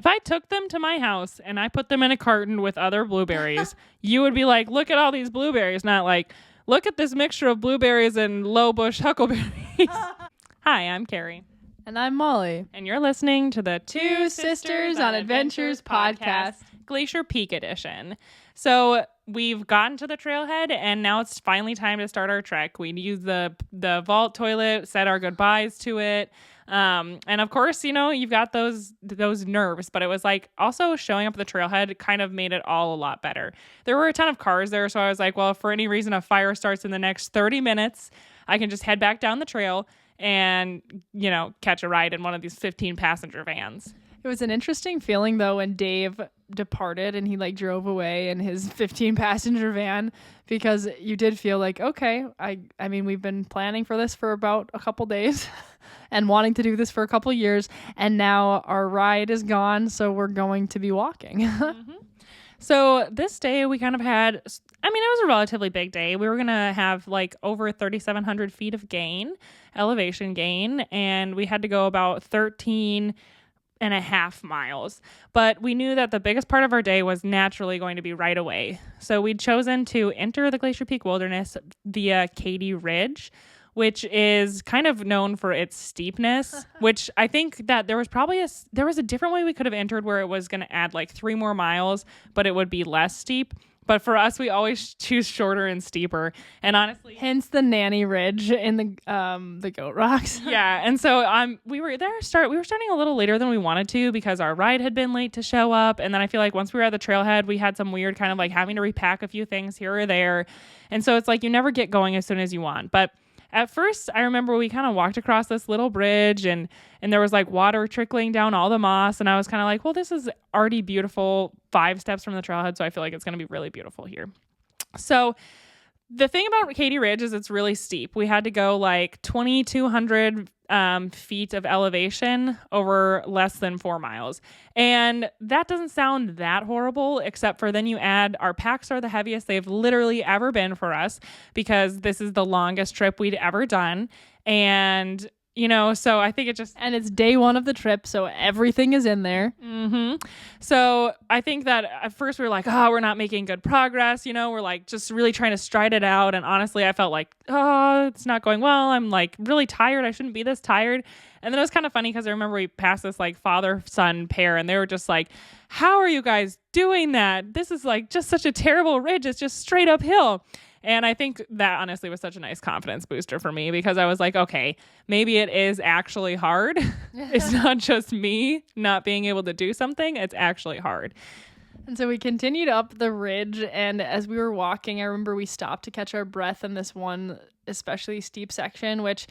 If I took them to my house and I put them in a carton with other blueberries, you would be like, look at all these blueberries, not like, look at this mixture of blueberries and low bush huckleberries. Hi, I'm Carrie. And I'm Molly. And you're listening to the Two Sisters on Adventures podcast, Glacier Peak Edition. So we've gotten to the trailhead, and now it's finally time to start our trek. We use the vault toilet, said our goodbyes to it. And of course, you know, you've got those nerves, but it was like also showing up at the trailhead kind of made it all a lot better. There were a ton of cars there, so I was like, well, if for any reason a fire starts in the next 30 minutes, I can just head back down the trail and, you know, catch a ride in one of these 15 passenger vans. It was an interesting feeling, though, when Dave departed and he like drove away in his 15 passenger van, because you did feel like, okay, I mean, we've been planning for this for about a couple days and wanting to do this for a couple years, and now our ride is gone, so we're going to be walking. Mm-hmm. So this day we kind of had, I mean, it was a relatively big day. We were going to have like over 3,700 feet of elevation gain, and we had to go about 13.5 miles. But we knew that the biggest part of our day was naturally going to be right away. So we'd chosen to enter the Glacier Peak Wilderness via Cady Ridge, which is kind of known for its steepness, which I think that there was a different way we could have entered where it was going to add like 3 more miles, but it would be less steep. But for us, we always choose shorter and steeper. And honestly, hence the Nanny Ridge in the Goat Rocks. Yeah. And so we were starting a little later than we wanted to because our ride had been late to show up. And then I feel like once we were at the trailhead, we had some weird kind of like having to repack a few things here or there. And so it's like you never get going as soon as you want. But at first, I remember we kind of walked across this little bridge and there was like water trickling down all the moss. And I was kind of like, well, this is already beautiful 5 steps from the trailhead. So I feel like it's going to be really beautiful here. So the thing about Cady Ridge is it's really steep. We had to go like 2,200 feet of elevation over less than 4 miles. And that doesn't sound that horrible, except for then you add our packs are the heaviest they've literally ever been for us because this is the longest trip we'd ever done. And you know, so I think and it's day 1 of the trip, so everything is in there. Mm-hmm. So I think that at first we were like, oh, we're not making good progress. You know, we're like just really trying to stride it out. And honestly, I felt like, oh, it's not going well. I'm like really tired. I shouldn't be this tired. And then it was kind of funny because I remember we passed this like father-son pair and they were just like, how are you guys doing that? This is like just such a terrible ridge. It's just straight uphill. And I think that honestly was such a nice confidence booster for me because I was like, okay, maybe it is actually hard. It's not just me not being able to do something. It's actually hard. And so we continued up the ridge. And as we were walking, I remember we stopped to catch our breath in this one especially steep section, which,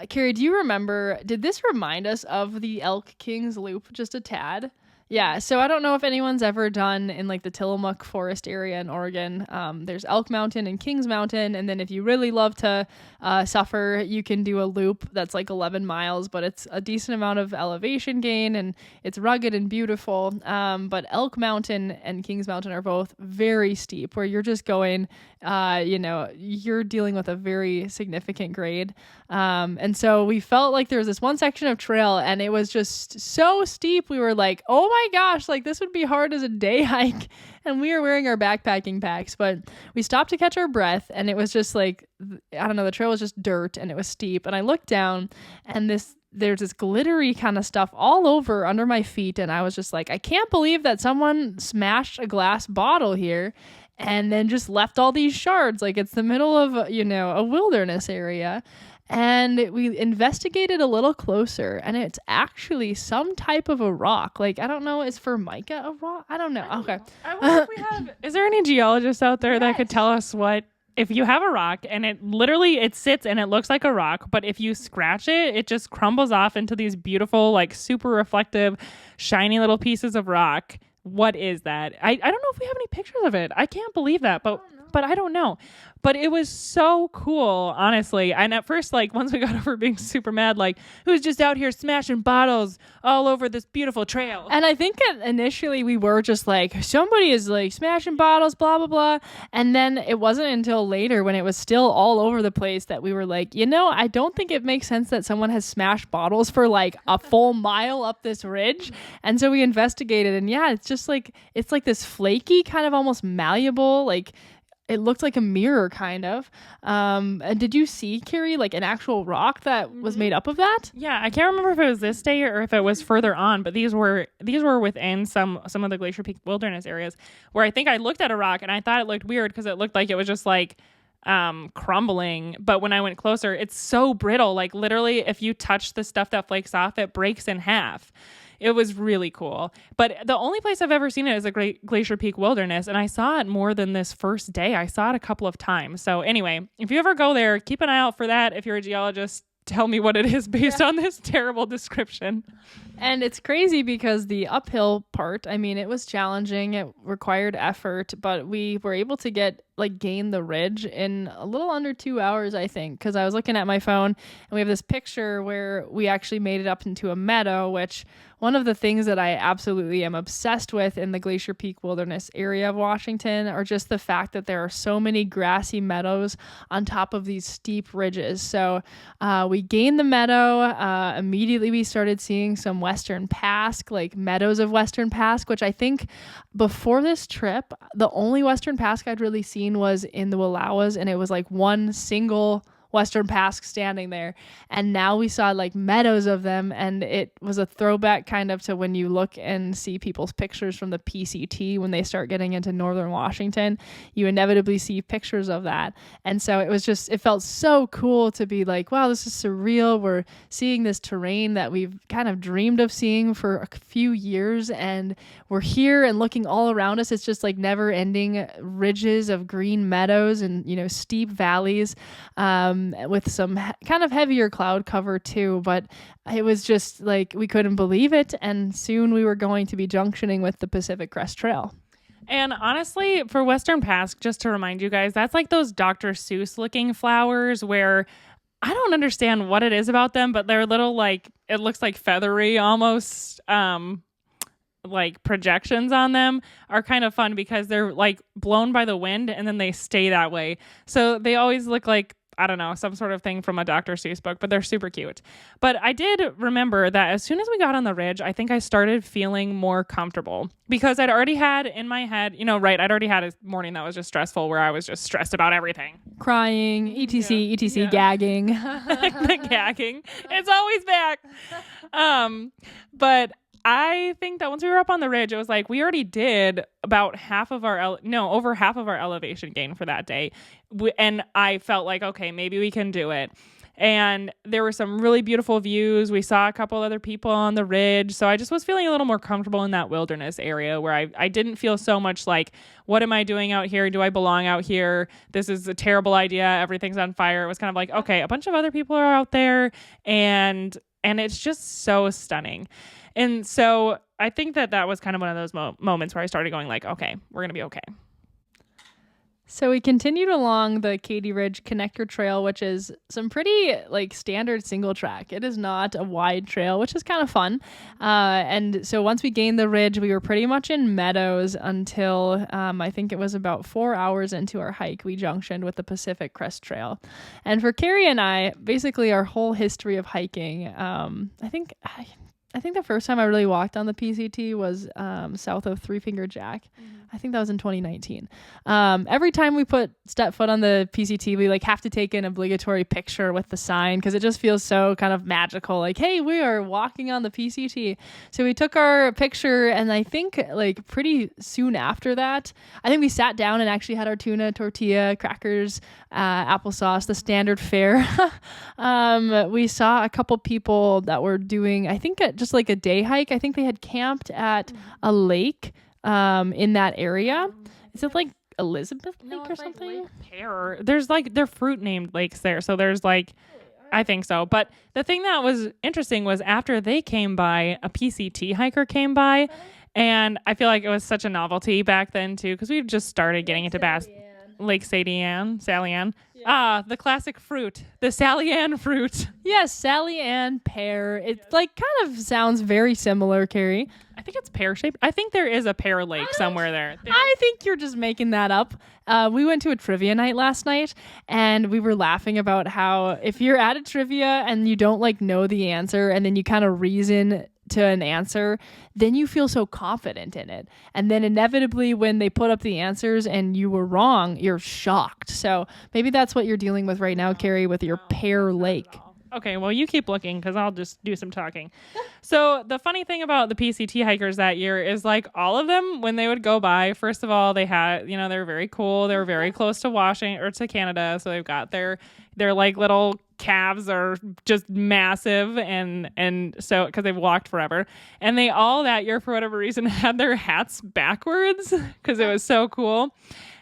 Carrie, do you remember, did this remind us of the Elk King's Loop just a tad? Yeah, so I don't know if anyone's ever done in like the Tillamook Forest area in Oregon. There's Elk Mountain and Kings Mountain, and then if you really love to suffer, you can do a loop that's like 11 miles, but it's a decent amount of elevation gain, and it's rugged and beautiful. But Elk Mountain and Kings Mountain are both very steep, where you're just going, you're dealing with a very significant grade. And so we felt like there was this one section of trail, and it was just so steep. We were like, oh my gosh, like this would be hard as a day hike. And we were wearing our backpacking packs, but we stopped to catch our breath, and it was just like, I don't know, the trail was just dirt and it was steep. And I looked down and there's this glittery kind of stuff all over under my feet. And I was just like, I can't believe that someone smashed a glass bottle here and then just left all these shards. Like it's the middle of, a wilderness area. And we investigated a little closer, and it's actually some type of a rock. Like, I don't know, is Formica a rock? I don't know. Okay. I wonder if we have, is there any geologists out there that could tell us if you have a rock and it sits and it looks like a rock, but if you scratch it, it just crumbles off into these beautiful, like super reflective, shiny little pieces of rock. what is that? I don't know if we have any pictures of it. I can't believe that, but I don't know. But it was so cool, honestly. And at first, like, once we got over being super mad, like, who's just out here smashing bottles all over this beautiful trail? And I think initially we were just like, somebody is like smashing bottles, blah, blah, blah. And then it wasn't until later when it was still all over the place that we were like, I don't think it makes sense that someone has smashed bottles for like a full mile up this ridge. And so we investigated, and yeah, it's just like, it's like this flaky, kind of almost malleable, like, it looked like a mirror, kind of. And did you see, Carrie, like an actual rock that was made up of that? Yeah, I can't remember if it was this day or if it was further on, but these were within some of the Glacier Peak wilderness areas, where I think I looked at a rock and I thought it looked weird because it looked like it was just like crumbling. But when I went closer, it's so brittle. Like, literally, if you touch the stuff that flakes off, it breaks in half. It was really cool. But the only place I've ever seen it is a Glacier Peak wilderness, and I saw it more than this first day. I saw it a couple of times. So anyway, if you ever go there, keep an eye out for that. If you're a geologist, tell me what it is based on this terrible description. And it's crazy because the uphill part, I mean, it was challenging. It required effort, but we were able to gain the ridge in a little under 2 hours, I think, because I was looking at my phone and we have this picture where we actually made it up into a meadow, which one of the things that I absolutely am obsessed with in the Glacier Peak Wilderness area of Washington are just the fact that there are so many grassy meadows on top of these steep ridges. So we gained the meadow. Immediately we started seeing some Western Pask, like meadows of Western Pask, which I think before this trip, the only Western Pask I'd really seen was in the Wallowas, and it was like one single Western Pask standing there. And now we saw like meadows of them, and it was a throwback kind of to when you look and see people's pictures from the PCT when they start getting into northern Washington, you inevitably see pictures of that. And so it felt so cool to be like, wow, this is surreal. We're seeing this terrain that we've kind of dreamed of seeing for a few years, and we're here and looking all around us. It's just like never ending ridges of green meadows and, steep valleys. With some kind of heavier cloud cover too, but it was just like we couldn't believe it, and soon we were going to be junctioning with the Pacific Crest Trail. And honestly, for Western Pask, just to remind you guys, that's like those Dr. Seuss looking flowers where I don't understand what it is about them, but they're little, like, it looks like feathery almost, like projections on them are kind of fun because they're like blown by the wind and then they stay that way. So they always look like, I don't know, some sort of thing from a Dr. Seuss book, but they're super cute. But I did remember that as soon as we got on the ridge, I think I started feeling more comfortable because I'd already had in my head, I'd already had a morning that was just stressful where I was just stressed about everything. Crying, etc, gagging. The gagging. It's always back. But I think that once we were up on the ridge, it was like we already did about over half of our elevation gain for that day. And I felt like, okay, maybe we can do it. And there were some really beautiful views. We saw a couple other people on the ridge. So I just was feeling a little more comfortable in that wilderness area where I didn't feel so much like, what am I doing out here? Do I belong out here? This is a terrible idea. Everything's on fire. It was kind of like, okay, a bunch of other people are out there, and it's just so stunning. And so I think that was kind of one of those moments where I started going like, okay, we're going to be okay. So we continued along the Cady Ridge Connector Trail, which is some pretty like standard single track. It is not a wide trail, which is kind of fun. And so once we gained the ridge, we were pretty much in meadows until I think it was about 4 hours into our hike, we junctioned with the Pacific Crest Trail. And for Carrie and I, basically our whole history of hiking, I think the first time I really walked on the PCT was south of Three Finger Jack. Mm-hmm. I think that was in 2019. Every time we step foot on the PCT, we like have to take an obligatory picture with the sign because it just feels so kind of magical. Like, hey, we are walking on the PCT. So we took our picture, and I think like pretty soon after that, I think we sat down and actually had our tuna, tortilla, crackers, applesauce, the standard fare. We saw a couple people that were doing, I think just like a day hike. I think they had camped at a lake in that area. Is it like Elizabeth Lake or something? Like Lake Pear. There's like they're fruit named lakes there. So there's like, I think so. But the thing that was interesting was after they came by, a PCT hiker came by, And I feel like it was such a novelty back then too, because we just started getting into bass. Lake Sally Ann. Yeah. The classic fruit, the Sally Ann fruit. Yes, Sally Ann pear. It like kind of sounds very similar, Carrie. I think it's pear shaped. I think there is a pear lake somewhere there. I think you're just making that up. We went to a trivia night last night, and we were laughing about how if you're at a trivia and you don't like know the answer, and then you kind of reason to an answer, then you feel so confident in it. And then inevitably when they put up the answers and you were wrong, you're shocked. So maybe that's what you're dealing with right now, Carrie, with your pear lake. Okay, well, you keep looking because I'll just do some talking. So the funny thing about the PCT hikers that year is like all of them, when they would go by, first of all, they had, they were very cool. They were very close to Washington or to Canada. So they've got their like little calves are just massive. And so, cause they've walked forever, and they all that year, for whatever reason, had their hats backwards cause it was so cool.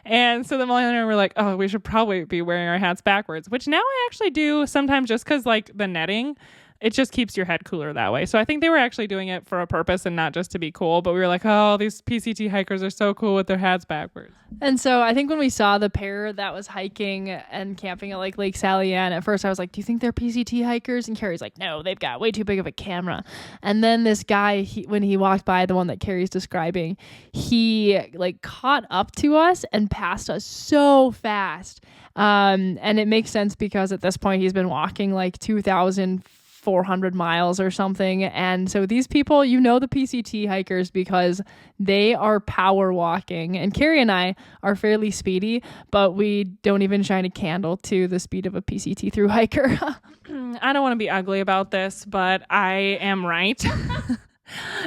And so the Molly and I were like, oh, we should probably be wearing our hats backwards, which now I actually do sometimes just because like the netting, it just keeps your head cooler that way. So I think they were actually doing it for a purpose and not just to be cool. But we were like, oh, these PCT hikers are so cool with their hats backwards. And so I think when we saw the pair that was hiking and camping at like Lake Sally Ann, at first I was like, do you think they're PCT hikers? And Carrie's like, no, they've got way too big of a camera. And then this guy, when he walked by, the one that Carrie's describing, he like caught up to us and passed us so fast. And it makes sense because at this point he's been walking like 2,400 miles or something. And so these people, the PCT hikers because they are power walking. And Carrie and I are fairly speedy, but we don't even shine a candle to the speed of a PCT thru hiker. I don't want to be ugly about this, but I am right.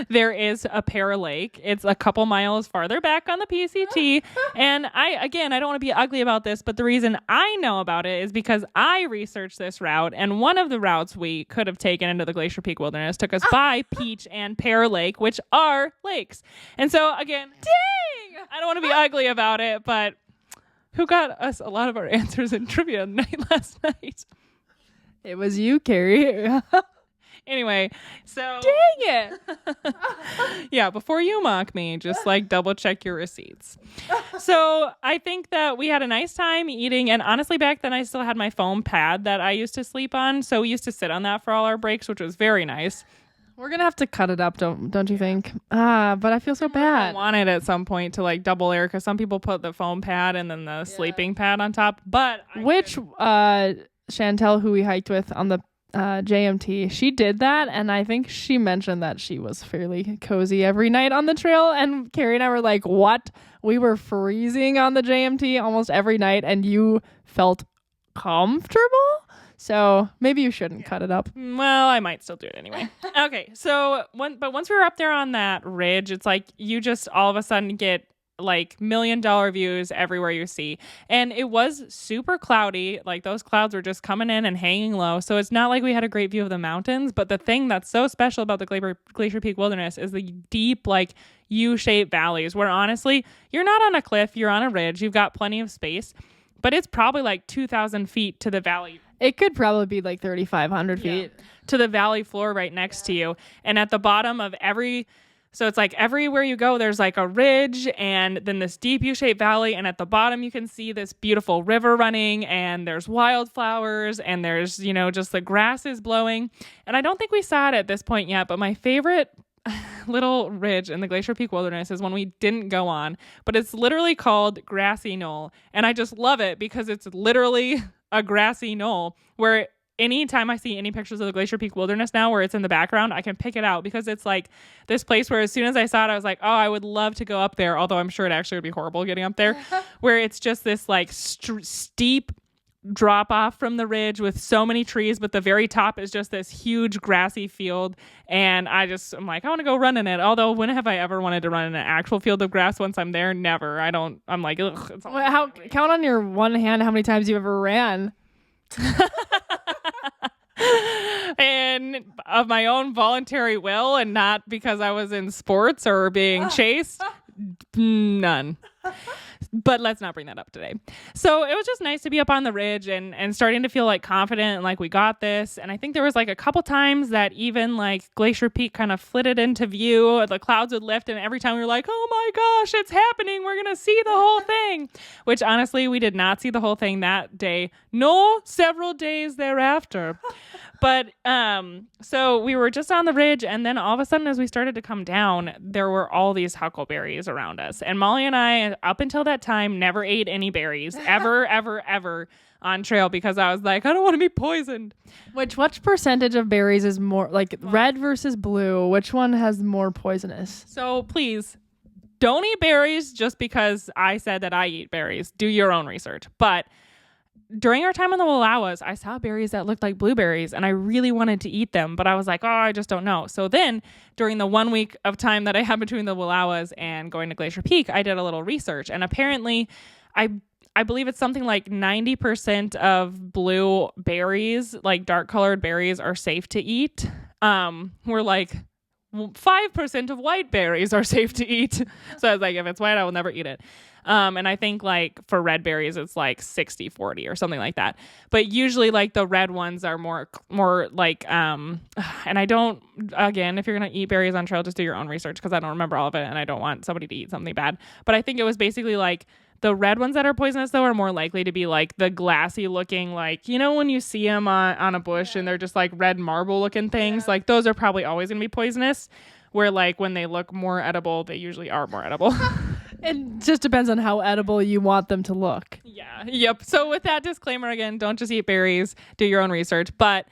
There is a pear lake. It's a couple miles farther back on the PCT. And I don't want to be ugly about this, but the reason I know about it is because I researched this route, and one of the routes we could have taken into the Glacier Peak Wilderness took us by Peach and Pear Lake, which are lakes. And so again, dang, I don't want to be ugly about it, but who got us a lot of our answers in trivia night last night? It was you, Carrie. Anyway, so dang it. Yeah, before you mock me, just like double check your receipts. So I think that we had a nice time eating, and honestly back then I still had my foam pad that I used to sleep on, so we used to sit on that for all our breaks, which was very nice. We're gonna have to cut it up, don't you think? But I feel so bad. I wanted at some point to like double layer, because some people put the foam pad and then the sleeping pad on top, but Chantel, who we hiked with on the JMT, she did that, and I think she mentioned that she was fairly cozy every night on the trail, and Carrie and I were like, what? We were freezing on the JMT almost every night, and you felt comfortable? So maybe you shouldn't cut it up. Well, I might still do it anyway. Okay, so once we were up there on that ridge, it's like you just all of a sudden get like $1 million views everywhere you see. And it was super cloudy. Like those clouds were just coming in and hanging low. So it's not like we had a great view of the mountains. But the thing that's so special about the Glacier Peak Wilderness is the deep, like U-shaped valleys where honestly, you're not on a cliff, you're on a ridge. You've got plenty of space, but it's probably like 2,000 feet to the valley. It could probably be like 3,500 feet to the valley floor right next to you. And at the bottom of so it's like everywhere you go, there's like a ridge and then this deep U-shaped valley. And at the bottom, you can see this beautiful river running, and there's wildflowers, and there's, just the grass is blowing. And I don't think we saw it at this point yet, but my favorite little ridge in the Glacier Peak Wilderness is one we didn't go on, but it's literally called Grassy Knoll. And I just love it because it's literally a grassy knoll where anytime I see any pictures of the Glacier Peak Wilderness now where it's in the background, I can pick it out because it's like this place where as soon as I saw it, I was like, oh, I would love to go up there. Although I'm sure it actually would be horrible getting up there, where it's just this like steep drop off from the ridge with so many trees, but the very top is just this huge grassy field. And I'm like, I want to go run in it. Although when have I ever wanted to run in an actual field of grass once I'm there? Never. I'm like, ugh. It's count on your one hand how many times you ever ran. And of my own voluntary will, and not because I was in sports or being chased, none. But let's not bring that up today. So it was just nice to be up on the ridge and starting to feel like confident and like we got this. And I think there was like a couple times that even like Glacier Peak kind of flitted into view. The clouds would lift, and every time we were like, oh my gosh, it's happening. We're going to see the whole thing. Which honestly, we did not see the whole thing that day, nor several days thereafter. But so we were just on the ridge, and then all of a sudden as we started to come down, there were all these huckleberries around us. And Molly and I, up until that time, never ate any berries ever, ever, ever on trail because I was like, I don't want to be poisoned. Which percentage of berries is more like red versus blue? Which one has more poisonous? So please don't eat berries just because I said that I eat berries. Do your own research. But during our time on the Wallowas, I saw berries that looked like blueberries and I really wanted to eat them, but I was like, oh, I just don't know. So then during the 1 week of time that I had between the Wallowas and going to Glacier Peak, I did a little research, and apparently I believe it's something like 90% of blue berries, like dark colored berries, are safe to eat. We're like 5% of white berries are safe to eat. So I was like, if it's white, I will never eat it. And I think like for red berries, it's like 60-40 or something like that. But usually like the red ones are more like, and I don't, again, if you're going to eat berries on trail, just do your own research because I don't remember all of it and I don't want somebody to eat something bad. But I think it was basically like the red ones that are poisonous though are more likely to be like the glassy looking, like, you know, when you see them on a bush and they're just like red marble looking things, like those are probably always going to be poisonous. Where like when they look more edible, they usually are more edible. It just depends on how edible you want them to look. Yeah. Yep. So with that disclaimer again, don't just eat berries, do your own research. But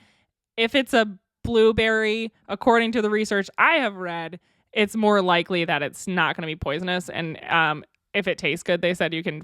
if it's a blueberry, according to the research I have read, it's more likely that it's not going to be poisonous. And if it tastes good, they said you can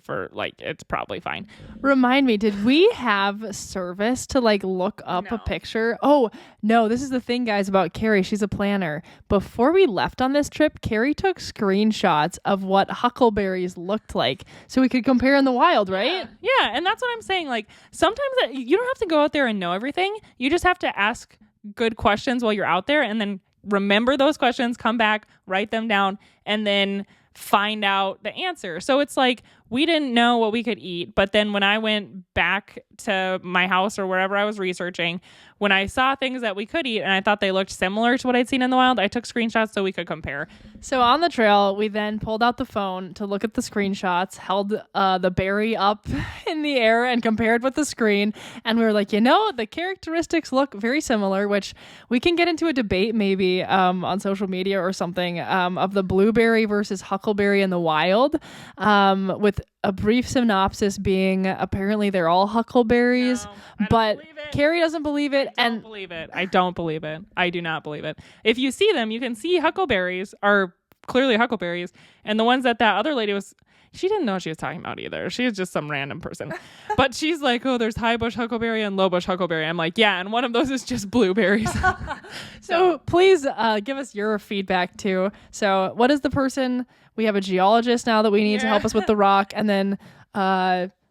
it's probably fine. Remind me, did we have service to like look up a picture? Oh, no, this is the thing, guys, about Carrie. She's a planner. Before we left on this trip, Carrie took screenshots of what huckleberries looked like so we could compare in the wild, right? Yeah, and that's what I'm saying. Like sometimes you don't have to go out there and know everything. You just have to ask good questions while you're out there and then remember those questions, come back, write them down, and then find out the answer. So it's like we didn't know what we could eat, but then when I went back to my house or wherever I was researching, when I saw things that we could eat and I thought they looked similar to what I'd seen in the wild, I took screenshots so we could compare. So on the trail, we then pulled out the phone to look at the screenshots, held the berry up in the air and compared with the screen. And we were like, the characteristics look very similar, which we can get into a debate maybe on social media or something of the blueberry versus huckleberry in the wild, with a brief synopsis being apparently they're all huckleberries, but Carrie doesn't believe it. I don't believe it. I do not believe it. If you see them, you can see huckleberries are clearly huckleberries. And the ones that other lady she didn't know what she was talking about either. She was just some random person. But she's like, oh, there's high bush huckleberry and low bush huckleberry. I'm like, yeah, and one of those is just blueberries. So please give us your feedback too. So what is the person? We have a geologist now that we need to help us with the rock, and then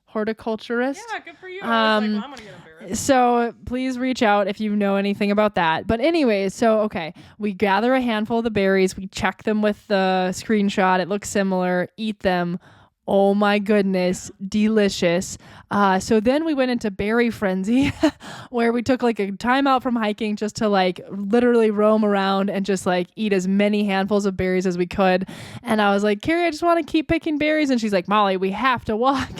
horticulturist. Yeah, good for you. I was like, well, I'm gonna get embarrassed. So please reach out if you know anything about that. But anyways, okay, we gather a handful of the berries, we check them with the screenshot. It looks similar. Eat them. Oh my goodness, delicious. So then we went into berry frenzy where we took like a time out from hiking just to like literally roam around and just like eat as many handfuls of berries as we could. And I was like, Carrie, I just want to keep picking berries. And she's like, Molly, we have to walk.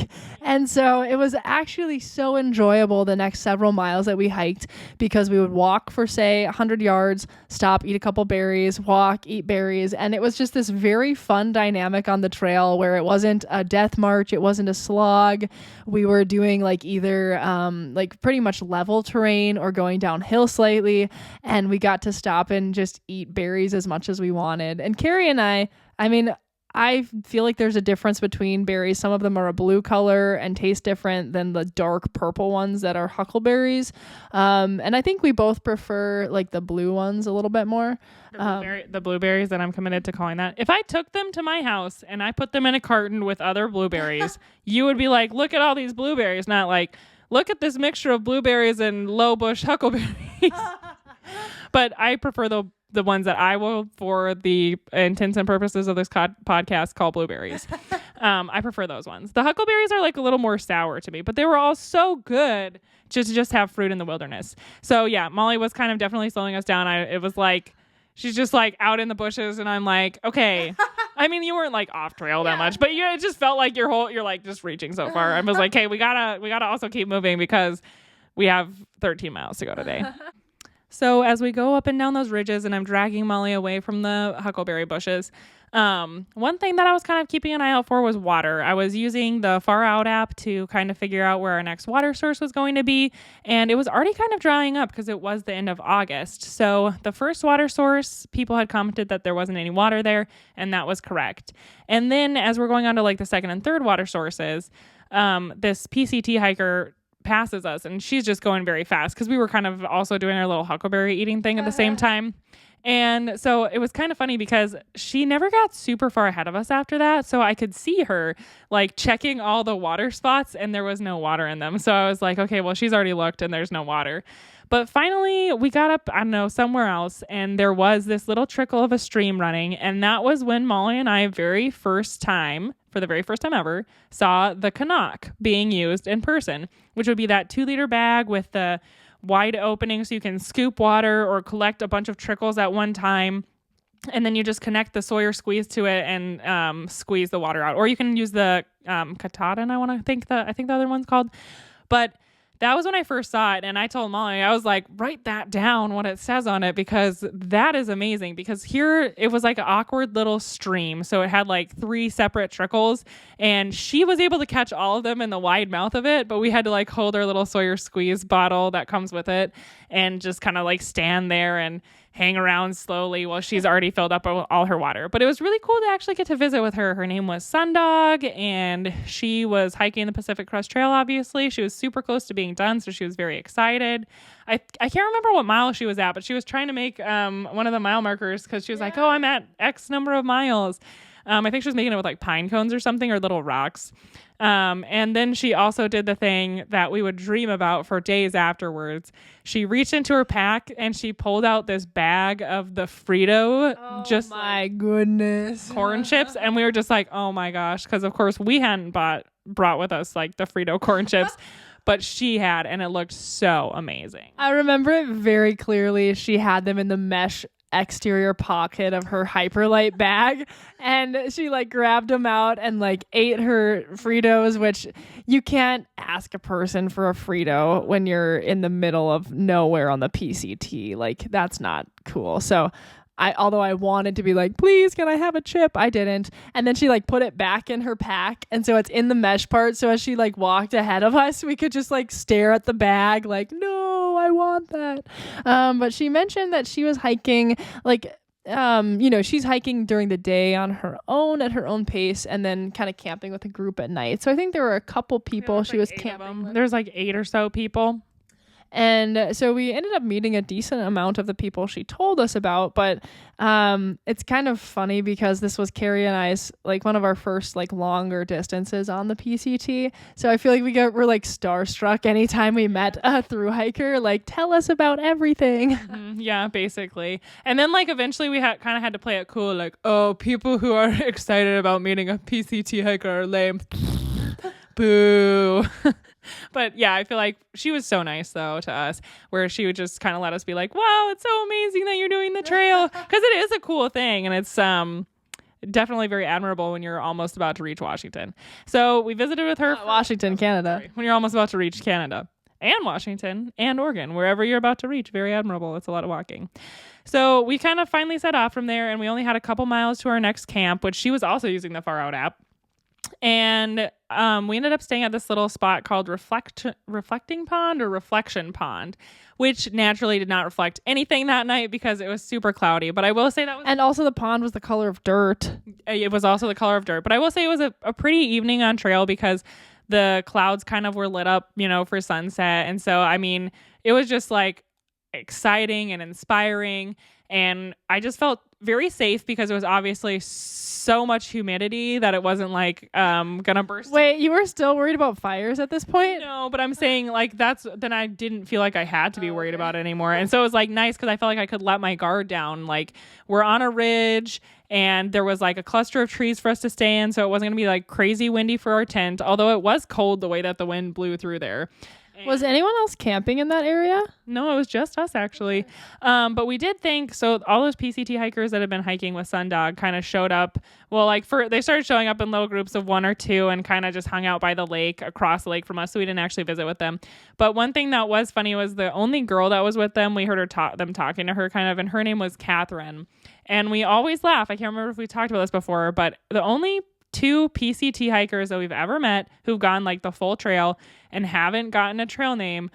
And so it was actually so enjoyable the next several miles that we hiked because we would walk for say 100 yards, stop, eat a couple berries, walk, eat berries. And it was just this very fun dynamic on the trail where it wasn't a death march. It wasn't a slog. We were doing like either like pretty much level terrain or going downhill slightly. And we got to stop and just eat berries as much as we wanted. And Carrie and I mean, I feel like there's a difference between berries. Some of them are a blue color and taste different than the dark purple ones that are huckleberries. And I think we both prefer like the blue ones a little bit more. The blueberries that I'm committed to calling that. If I took them to my house and I put them in a carton with other blueberries, you would be like, look at all these blueberries, not like, look at this mixture of blueberries and low bush huckleberries. But I prefer the ones that I will, for the intents and purposes of this podcast, call blueberries. I prefer those ones. The huckleberries are like a little more sour to me, but they were all so good to just have fruit in the wilderness. So yeah, Molly was kind of definitely slowing us down. It was like, she's just like out in the bushes and I'm like, okay. I mean, you weren't like off trail that much, but it just felt like you're like just reaching so far. I was like, hey, we gotta also keep moving because we have 13 miles to go today. So as we go up and down those ridges and I'm dragging Molly away from the huckleberry bushes, one thing that I was kind of keeping an eye out for was water. I was using the Far Out app to kind of figure out where our next water source was going to be. And it was already kind of drying up because it was the end of August. So the first water source, people had commented that there wasn't any water there, and that was correct. And then as we're going on to like the second and third water sources, this PCT hiker passes us and she's just going very fast because we were kind of also doing our little huckleberry eating thing at the same time. And so it was kind of funny because she never got super far ahead of us after that. So I could see her like checking all the water spots and there was no water in them. So I was like, okay, well, she's already looked and there's no water. But finally we got up, I don't know, somewhere else. And there was this little trickle of a stream running. And that was when Molly and I, for the very first time ever, saw the CNOC being used in person, which would be that 2-liter bag with the wide opening so you can scoop water or collect a bunch of trickles at one time. And then you just connect the Sawyer squeeze to it and squeeze the water out. Or you can use the Katahdin, I think the other one's called. But that was when I first saw it. And I told Molly, I was like, write that down, what it says on it, because that is amazing. Because here it was like an awkward little stream. So it had like 3 separate trickles and she was able to catch all of them in the wide mouth of it. But we had to like hold our little Sawyer squeeze bottle that comes with it and just kind of like stand there and hang around slowly while she's already filled up all her water. But it was really cool to actually get to visit with her. Her name was Sundog, and she was hiking the Pacific Crest Trail, obviously. She was super close to being done, so she was very excited. I can't remember what mile she was at, but she was trying to make one of the mile markers because she was like, oh, I'm at X number of miles. I think she was making it with like pine cones or something or little rocks. And then she also did the thing that we would dream about for days afterwards. She reached into her pack and she pulled out this bag of the Frito, my goodness, corn chips. And we were just like, oh my gosh. Cause of course we hadn't brought with us like the Frito corn chips, but she had, and it looked so amazing. I remember it very clearly. She had them in the mesh exterior pocket of her Hyperlight bag, and she like grabbed them out and like ate her Fritos, which you can't ask a person for a Frito when you're in the middle of nowhere on the PCT. Like, that's not cool. So although I wanted to be like, please, can I have a chip? I didn't. And then she like put it back in her pack. And so it's in the mesh part. So as she like walked ahead of us, we could just like stare at the bag like, no, I want that. But she mentioned that she was hiking like, she's hiking during the day on her own at her own pace and then kind of camping with a group at night. So I think there were a couple people she was camping with. There's like 8 or so people. And so we ended up meeting a decent amount of the people she told us about, but it's kind of funny because this was Carrie and I's like one of our first like longer distances on the PCT. So I feel like we're like starstruck anytime we met a thru hiker, like, tell us about everything. Yeah, basically. And then like eventually we kind of had to play it cool, like, oh, people who are excited about meeting a PCT hiker are lame. Boo. But yeah, I feel like she was so nice though to us, where she would just kind of let us be like, wow, it's so amazing that you're doing the trail, because it is a cool thing, and it's definitely very admirable when you're almost about to reach Washington. So we visited with her. Washington, Canada. When you're almost about to reach Canada and Washington and Oregon, wherever you're about to reach, very admirable. It's a lot of walking. So we kind of finally set off from there, and we only had a couple miles to our next camp, which she was also using the Far Out app. And we ended up staying at this little spot called Reflecting Pond or Reflection Pond, which naturally did not reflect anything that night because it was super cloudy. But I will say that was... And also the pond was the color of dirt. It was also the color of dirt. But I will say it was a pretty evening on trail because the clouds kind of were lit up, for sunset. And so, I mean, it was just like exciting and inspiring. And I just felt very safe because it was obviously so much humidity that it wasn't like gonna burst. Wait, you were still worried about fires at this point? No, but I'm saying like then I didn't feel like I had to be worried about it anymore. And so it was like nice because I felt like I could let my guard down. Like we're on a ridge and there was like a cluster of trees for us to stay in, so it wasn't gonna be like crazy windy for our tent, although it was cold the way that the wind blew through there. Was anyone else camping in that area? No, it was just us actually. But we did think, so all those PCT hikers that had been hiking with Sundog kind of showed up. Well, like they started showing up in little groups of 1 or 2 and kind of just hung out by the lake, across the lake from us. So we didn't actually visit with them. But one thing that was funny was the only girl that was with them, we heard them talking to her kind of, and her name was Catherine. And we always laugh. I can't remember if we talked about this before, but the only 2 PCT hikers that we've ever met who've gone like the full trail and haven't gotten a trail name,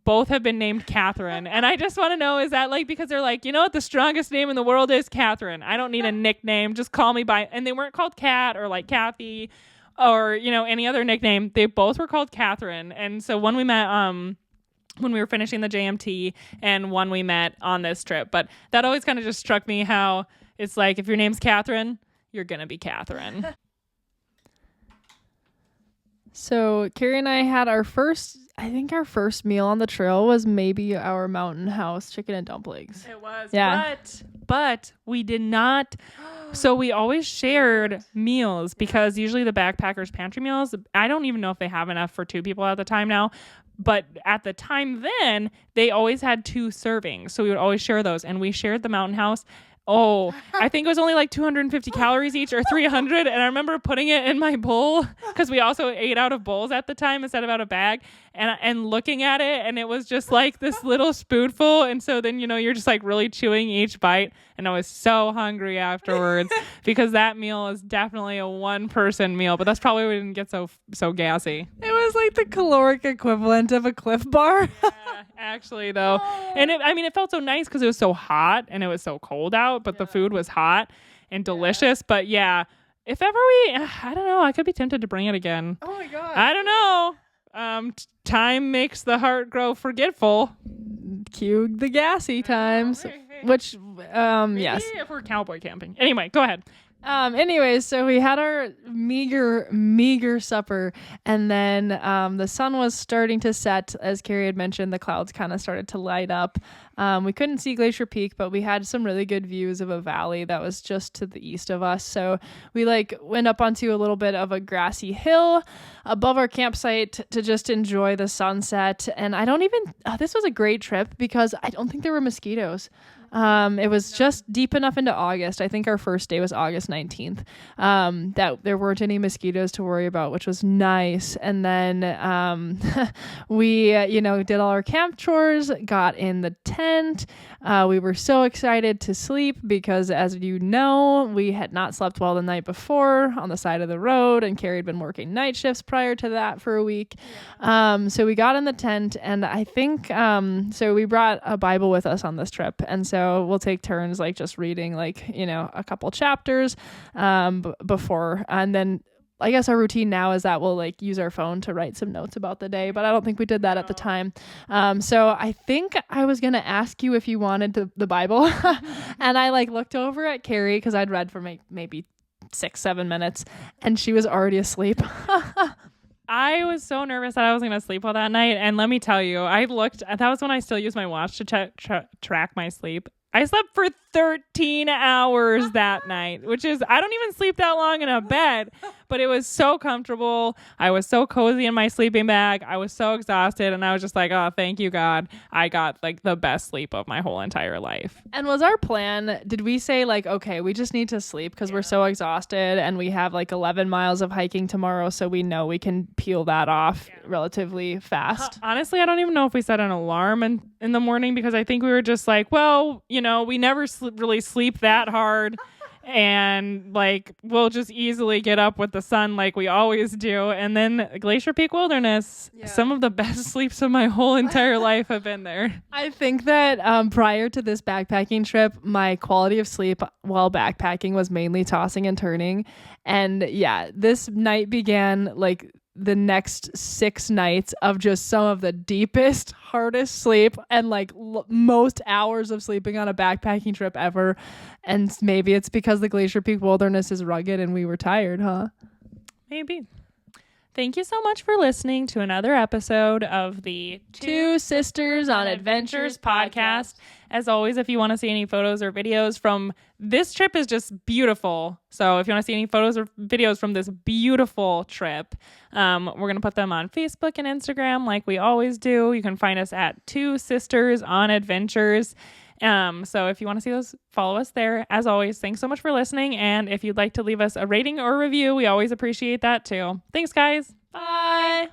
both have been named Catherine. And I just want to know, is that like because they're like, you know what the strongest name in the world is? Catherine. I don't need a nickname. Just call me by, and they weren't called Kat or like Kathy or, you know, any other nickname. They both were called Catherine. And so when we met, when we were finishing the JMT, and one we met on this trip. But that always kind of just struck me how it's like, if your name's Catherine, you're going to be Catherine. So Carrie and I had our first meal on the trail was maybe our mountain house chicken and dumplings. It was. Yeah. But we did not. So we always shared meals because usually the backpackers pantry meals, I don't even know if they have enough for 2 people at the time now. But at the time then, they always had 2 servings. So we would always share those. And we shared the mountain house. Oh, I think it was only like 250 calories each or 300. And I remember putting it in my bowl because we also ate out of bowls at the time instead of out of bag, and looking at it. And it was just like this little spoonful. And so then, you know, you're just like really chewing each bite. And I was so hungry afterwards because that meal is definitely a 1-person meal. But that's probably why we didn't get so gassy. It was like the caloric equivalent of a Cliff Bar. Yeah, actually, though. And it felt so nice because it was so hot and it was so cold out, but the food was hot and delicious. But yeah, if ever I don't know, I could be tempted to bring it again. Oh my God. I don't know. Time makes the heart grow forgetful. Cue the gassy times, Hey. which, Maybe yes. if we're cowboy camping. Anyway, go ahead. Anyways, so we had our meager supper, and then the sun was starting to set. As Carrie had mentioned, the clouds kind of started to light up. We couldn't see Glacier Peak, but we had some really good views of a valley that was just to the east of us. So we went up onto a little bit of a grassy hill above our campsite to just enjoy the sunset. And this was a great trip because I don't think there were mosquitoes. It was just deep enough into August. I think our first day was August 19th, that there weren't any mosquitoes to worry about, which was nice. And then, we, did all our camp chores, got in the tent. We were so excited to sleep because, as you know, we had not slept well the night before on the side of the road, and Carrie had been working night shifts prior to that for a week. So we got in the tent, and I think, so we brought a Bible with us on this trip. And so we'll take turns just reading a couple chapters before, and then I guess our routine now is that we'll use our phone to write some notes about the day, but I don't think we did that at the time. So I think I was gonna ask you if you wanted the Bible, and I looked over at Carrie because I'd read for maybe 6-7 minutes, and she was already asleep. I was so nervous that I was going to sleep well that night. And let me tell you, that was when I still used my watch to track my sleep. I slept for 13 hours that night, which is, I don't even sleep that long in a bed, but it was so comfortable. I was so cozy in my sleeping bag. I was so exhausted. And I was just like, oh, thank you, God. I got the best sleep of my whole entire life. And was our plan, did we say okay, we just need to sleep because we're so exhausted and we have 11 miles of hiking tomorrow. So we know we can peel that off relatively fast. Honestly, I don't even know if we set an alarm in the morning because I think we were just we never really sleep that hard. And we'll just easily get up with the sun like we always do. And then Glacier Peak Wilderness, some of the best sleeps of my whole entire life have been there. I think that prior to this backpacking trip, my quality of sleep while backpacking was mainly tossing and turning. And yeah, this night began the next 6 nights of just some of the deepest, hardest sleep and like most hours of sleeping on a backpacking trip ever. And maybe it's because the Glacier Peak Wilderness is rugged and we were tired, huh? Maybe. Thank you so much for listening to another episode of the Two Sisters on Adventures podcast. As always, if you want to see any photos or videos from this trip is just beautiful. So if you want to see any photos or videos from this beautiful trip, we're going to put them on Facebook and Instagram like we always do. You can find us at Two Sisters on Adventures. So if you want to see those, follow us there. As always, thanks so much for listening. And if you'd like to leave us a rating or review, we always appreciate that too. Thanks, guys. Bye.